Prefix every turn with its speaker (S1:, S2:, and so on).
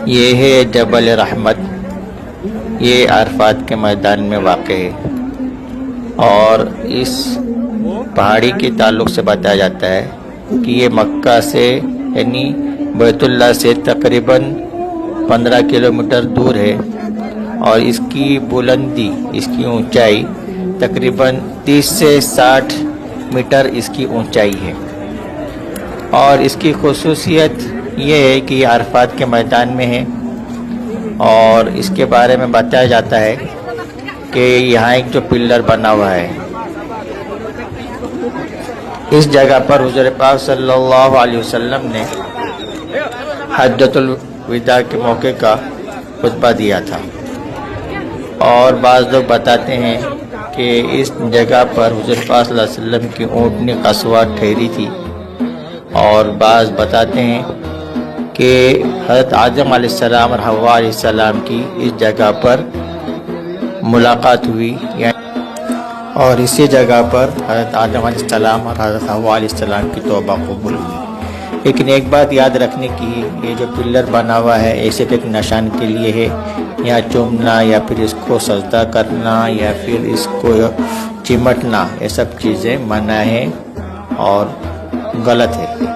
S1: یہ ہے جبل رحمت، یہ عرفات کے میدان میں واقع ہے، اور اس پہاڑی کے تعلق سے بتایا جاتا ہے کہ یہ مکہ سے یعنی بیت اللہ سے تقریباً 15 کلومیٹر دور ہے، اور اس کی بلندی، اس کی اونچائی تقریباً 30 سے 60 میٹر اس کی اونچائی ہے۔ اور اس کی خصوصیت یہ ہے کہ یہ عرفات کے میدان میں ہے، اور اس کے بارے میں بتایا جاتا ہے کہ یہاں ایک جو پلر بنا ہوا ہے، اس جگہ پر حضور پاک صلی اللہ علیہ وسلم نے حجۃ الوداع کے موقع کا خطبہ دیا تھا، اور بعض لوگ بتاتے ہیں کہ اس جگہ پر حضور پاک صلی اللہ علیہ وسلم کی اونٹنی قصوہ ٹھہری تھی، اور بعض بتاتے ہیں کہ حضرت آدم علیہ السلام اور حوا علیہ السلام کی اس جگہ پر ملاقات ہوئی، اور اسی جگہ پر حضرت آدم علیہ السلام اور حضرت حوا علیہ السلام کی توبہ قبول ہوئی۔ لیکن ایک بات یاد رکھنے کی، یہ جو پلر بنا ہوا ہے ایسے ایک نشان کے لیے ہے، یا چومنا یا پھر اس کو سجدہ کرنا یا پھر اس کو چمٹنا، یہ سب چیزیں منع ہیں اور غلط ہے۔